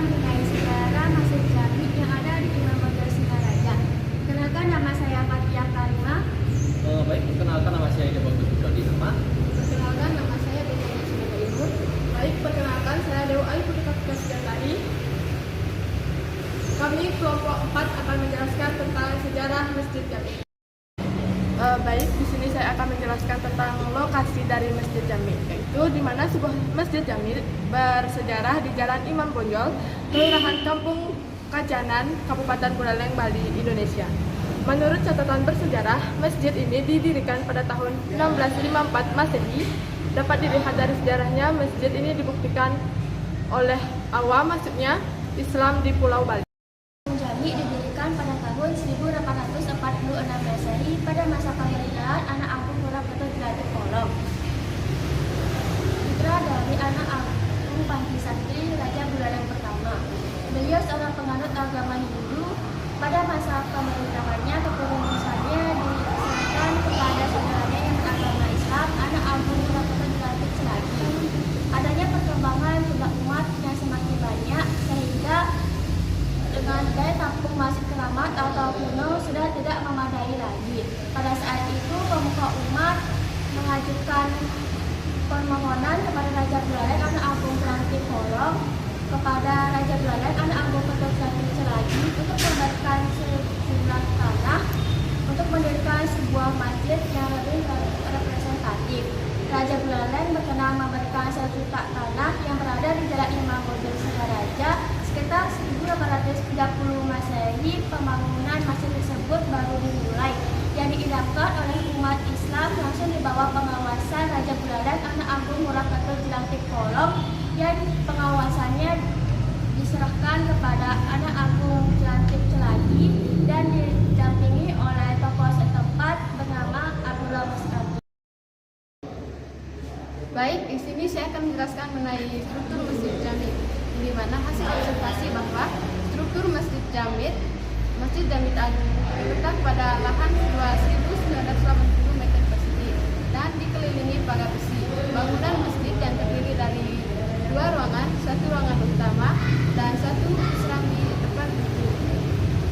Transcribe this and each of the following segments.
mengenai sejarah Masjid Jami yang ada di Imam Bonjol Singaraja. Kenalkan, nama saya Fathia Karima. Baik, perkenalkan nama saya Dewa Putri Nama. Perkenalkan, nama saya Betty Sinata Ibu. Baik, perkenalkan saya Dewa Ayu Putri Kapita Sejatari. Kami kelompok 4 akan menjelaskan tentang sejarah Masjid Jami. Baik, di sini saya akan menjelaskan tentang lokasi dari Masjid Jami, yaitu di mana sebuah Masjid Jami bersejarah di Jalan Imam Bonjol, Kelurahan Kampung Kajanan, Kabupaten Buleleng, Bali, Indonesia. Menurut catatan bersejarah, masjid ini didirikan pada tahun 1654 Masehi. Dapat dilihat dari sejarahnya, masjid ini dibuktikan oleh awam, maksudnya Islam di Pulau Bali. Jami didirikan pada tahun 1846 Masehi pada masa pemerintahan anak Agung Purwokerto Jelajah Kolong. Putra dari anak Agung Panji Raja Buleleng pertama. Beliau seorang penganut agama Hindu. Pada masa pemerintahannya, kepengurusannya diserahkan kepada saudaranya yang beragama Islam, anak Agung Purwokerto Jelajah Selagi. Adanya perkembangan jumlah umat yang semakin banyak sehingga dengan daya tampung masjid keramat atau kuno sudah tidak memadai lagi. Pada saat itu pemuka umat mengajukan permohonan kepada Raja Buleleng anak Agung Jelajah Kolong kepada Raja Buleleng anak Agung Purwokerto Selagi untuk memberikan sejumlah tanah untuk mendirikan sebuah masjid yang lebih representatif. Raja Buleleng berkenan memberikan 1 juta tanah yang berada di Jalan Imam Bonjol Singaraja. Sekitar 1830 Masehi, pembangunan masjid tersebut baru dimulai, yang diidamkan oleh umat Islam langsung di bawah pengawasan Raja Buleleng anak Agung Purwokerto Jelajah Kolong, yang pengawasannya diserahkan kepada anak Agung Jelajah Selagi dan didampingi oleh tokoh setempat bernama Abdullah Mas'ud. Baik, di sini saya akan menjelaskan mengenai struktur Masjid Jami, di mana hasil observasi bahwa struktur Masjid Jami Agung terletak pada lahan seluas 1.980 meter persegi dan dikelilingi pagar besi. Bangunan masjid yang terdiri dari 2 ruangan, 1 ruangan utama dan 1 serambi depan pintu,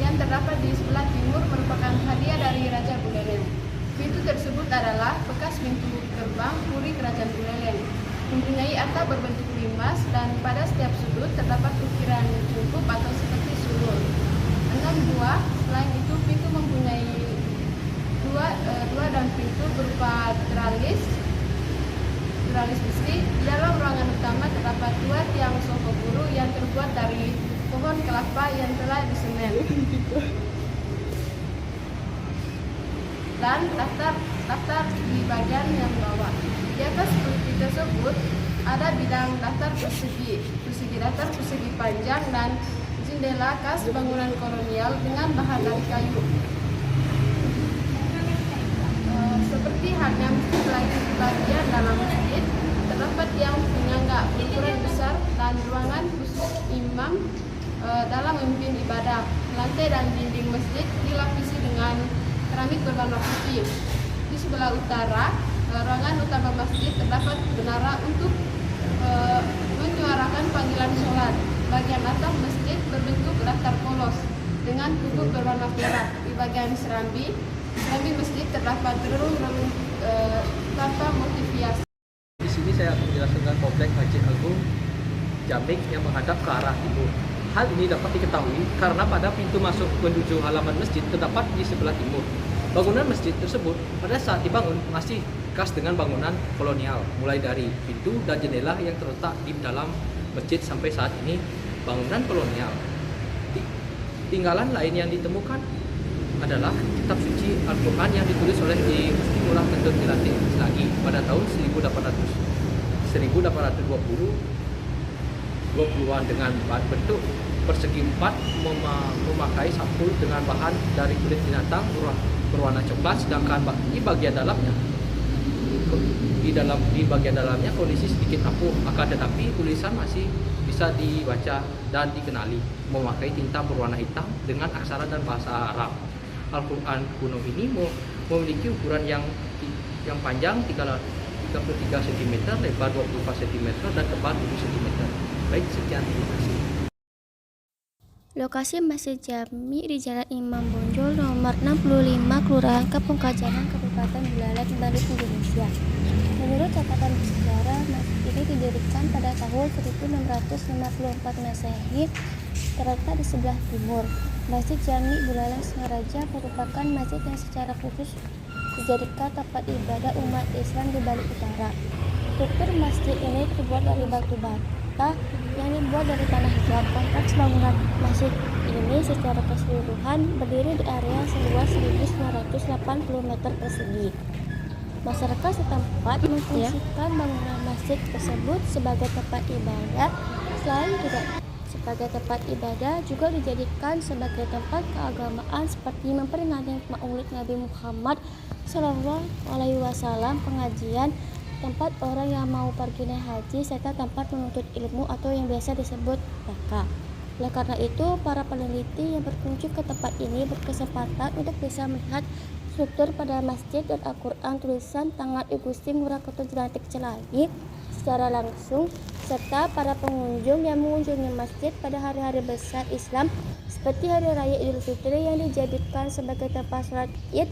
yang terdapat di sebelah timur merupakan hadiah dari Raja Buleleng. Pintu tersebut adalah bekas pintu gerbang Puri Kerajaan Buleleng, mempunyai atap berbentuk limas dan pada setiap sudut terdapat ukiran cungkup atau seperti sulur. 6 buah. Selain itu, pintu mempunyai dua dan pintu berupa teralis besi. Di dalam ruangan utama terdapat 2 tiang sofa buru yang terbuat dari pohon kelapa yang telah disemen. Dan daftar di bagian yang bawah. Di atas seperti tersebut ada bidang daftar persegi daftar persegi panjang dan jendela khas bangunan kolonial dengan bahan dari kayu. Seperti halnya masjid lain di bagian dalam masjid, terdapat yang penyangga berukuran besar dan ruangan khusus imam dalam memimpin ibadah. Lantai dan dinding masjid dilapisi dengan keramik berwarna putih. Di sebelah utara, ruangan utama masjid terdapat menara untuk menyuarakan panggilan sholat. Bagian atap masjid berbentuk latar polos dengan kubur berwarna perak. Di bagian serambi masjid terdapat relung-relung tanpa motif hias. Di sini saya akan menjelaskan kompleks Masjid Agung Jami yang menghadap ke arah timur. Hal ini dapat diketahui karena pada pintu masuk menuju halaman masjid terdapat di sebelah timur. Bangunan masjid tersebut pada saat dibangun masih khas dengan bangunan kolonial, mulai dari pintu dan jendela yang terletak di dalam masjid sampai saat ini bangunan kolonial. Tinggalan lain yang ditemukan adalah kitab suci Al-Quran yang ditulis oleh Ki Musti Mullah Kentut Jelajah Selagi pada tahun 1820-an dengan bentuk persegi 4 memakai sampul dengan bahan dari kulit binatang berwarna coklat, sedangkan di bagian dalamnya kondisi sedikit rapuh, akan tetapi tulisan masih bisa dibaca dan dikenali memakai tinta berwarna hitam dengan aksara dan bahasa Arab. Al-Quran kuno ini memiliki ukuran yang panjang 33 cm, lebar 24 cm dan tebal 7 cm. Baik, sekian, terima kasih. Lokasi Masjid Jami di Jalan Imam Bonjol nomor 65, Kelurahan Kampung Kajanan, Kabupaten Buleleng, Bali, Indonesia. Menurut catatan sejarah, masjid ini didirikan pada tahun 1654 Masehi, terletak di sebelah timur. Masjid Jami Buleleng Singaraja merupakan masjid yang secara khusus dijadikan tempat ibadah umat Islam di Bali Utara. Struktur masjid ini terbuat dari batu bata yang dibuat dari tanah liat. Kompleks bangunan masjid ini secara keseluruhan berdiri di area seluas 1.980 meter persegi. Masyarakat setempat memfungsikan bangunan masjid tersebut sebagai tempat ibadah. Selain tidak sebagai tempat ibadah, juga dijadikan sebagai tempat keagamaan seperti memperingati Maulid Nabi Muhammad SAW, pengajian, tempat orang yang mau pergi naik haji, serta tempat menuntut ilmu atau yang biasa disebut TK. Oleh karena itu, para peneliti yang berkunjung ke tempat ini berkesempatan untuk bisa melihat struktur pada masjid dan Al-Quran tulisan tangan I Gusti Ngurah Ketut Jelantik Celagi secara langsung, serta para pengunjung yang mengunjungi masjid pada hari-hari besar Islam seperti Hari Raya Idul Fitri yang dijadikan sebagai tempat sholat Id,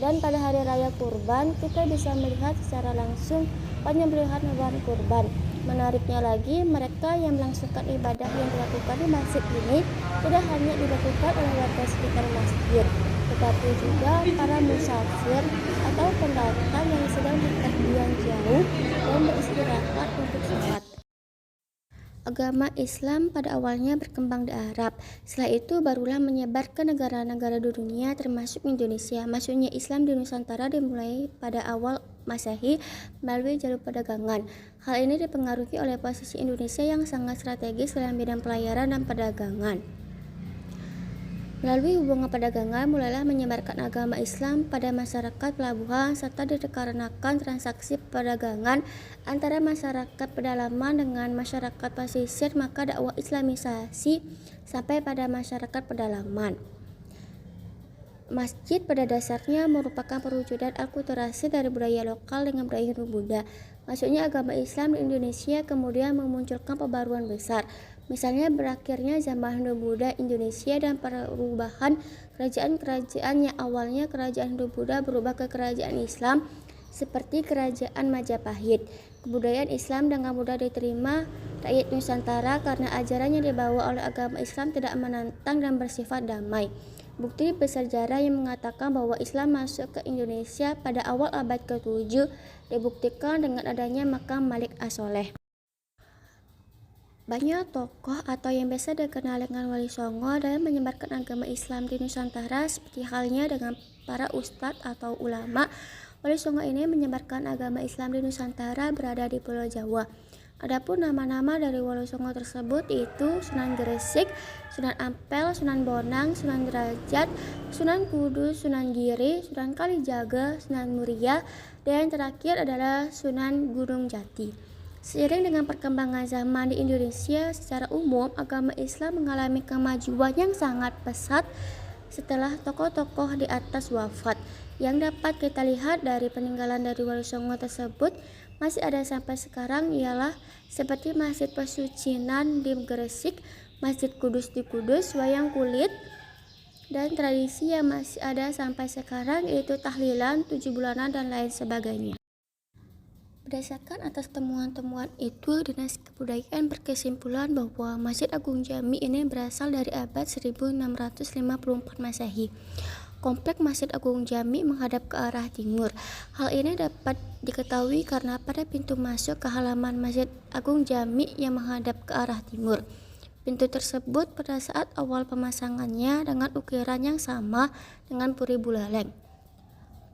dan pada Hari Raya Kurban kita bisa melihat secara langsung penyembelihan hewan kurban. Menariknya lagi, mereka yang melangsungkan ibadah yang dilakukan di masjid ini tidak hanya dilakukan oleh warga sekitar masjid, tetapi juga para musafir atau pendatang yang sedang berpergian jauh dan beristirahat untuk sholat. Agama Islam pada awalnya berkembang di Arab, setelah itu barulah menyebar ke negara-negara di dunia termasuk Indonesia. Masuknya Islam di Nusantara dimulai pada awal Masehi melalui jalur perdagangan. Hal ini dipengaruhi oleh posisi Indonesia yang sangat strategis dalam bidang pelayaran dan perdagangan. Melalui hubungan perdagangan, mulailah menyebarkan agama Islam pada masyarakat pelabuhan, serta dikarenakan transaksi perdagangan antara masyarakat pedalaman dengan masyarakat pesisir, maka dakwah Islamisasi sampai pada masyarakat pedalaman. Masjid pada dasarnya merupakan perwujudan akulturasi dari budaya lokal dengan budaya Hindu-Buddha. Masuknya agama Islam di Indonesia kemudian memunculkan pembaruan besar. Misalnya berakhirnya zaman Hindu-Buddha Indonesia dan perubahan kerajaan-kerajaan yang awalnya kerajaan Hindu-Buddha berubah ke kerajaan Islam seperti kerajaan Majapahit. Kebudayaan Islam dengan mudah diterima rakyat Nusantara karena ajaran yang dibawa oleh agama Islam tidak menantang dan bersifat damai. Bukti bersejarah yang mengatakan bahwa Islam masuk ke Indonesia pada awal abad ke-7 dibuktikan dengan adanya makam Malik As-Soleh. Banyak tokoh atau yang biasa dikenal dengan Wali Songo dalam menyebarkan agama Islam di Nusantara, seperti halnya dengan para ustadz atau ulama. Wali Songo ini menyebarkan agama Islam di Nusantara berada di Pulau Jawa. Adapun nama-nama dari Wali Songo tersebut yaitu Sunan Gresik, Sunan Ampel, Sunan Bonang, Sunan Derajat, Sunan Kudus, Sunan Giri, Sunan Kalijaga, Sunan Muria, dan yang terakhir adalah Sunan Gunung Jati. Seiring dengan perkembangan zaman di Indonesia secara umum, agama Islam mengalami kemajuan yang sangat pesat setelah tokoh-tokoh di atas wafat. Yang dapat kita lihat dari peninggalan dari Wali Songo tersebut masih ada sampai sekarang ialah seperti Masjid Pesucinan di Gresik, Masjid Kudus di Kudus, wayang kulit, dan tradisi yang masih ada sampai sekarang yaitu tahlilan 7 bulanan dan lain sebagainya. Berdasarkan atas temuan-temuan itu, Dinas Kebudayaan berkesimpulan bahwa Masjid Agung Jami ini berasal dari abad 1654 Masehi. Kompleks Masjid Agung Jami menghadap ke arah timur. Hal ini dapat diketahui karena pada pintu masuk ke halaman Masjid Agung Jami yang menghadap ke arah timur. Pintu tersebut pada saat awal pemasangannya dengan ukiran yang sama dengan Puri Buleleng.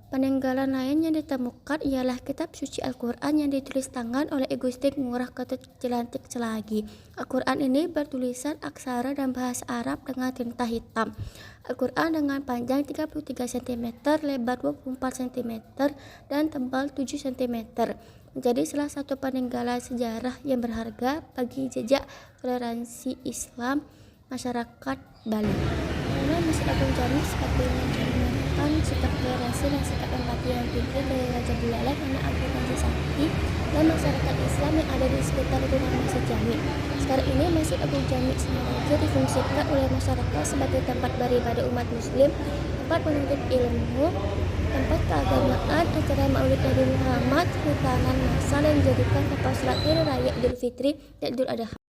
Peninggalan lain yang ditemukan ialah kitab suci Al-Quran yang ditulis tangan oleh I Gusti Ngurah Ketut Jelantik Celagi. Al-Quran ini bertulisan aksara dan bahasa Arab dengan tinta hitam. Al-Quran dengan panjang 33 cm, lebar 24 cm, dan tebal 7 cm. Menjadi salah satu peninggalan sejarah yang berharga bagi jejak toleransi Islam masyarakat Bali. Karena Masjid Agung Jami seperti yang dilakukan sikap toleransi dan sikap empati yang tinggi dari Raja Buleleng, anak Agung Panji Sakti, dan masyarakat Islam yang ada di sekitar lingkungan Masjid Jami. Sekarang ini Masjid Agung Jami Singaraja difungsikan oleh masyarakat sebagai tempat beribadah umat Muslim, tempat menuntut ilmu, tempat keagamaan, acara Maulid Nabi Muhammad, hutanan masal yang dijadikan kapal sholat hari raya Idul Fitri dan Idul Adha.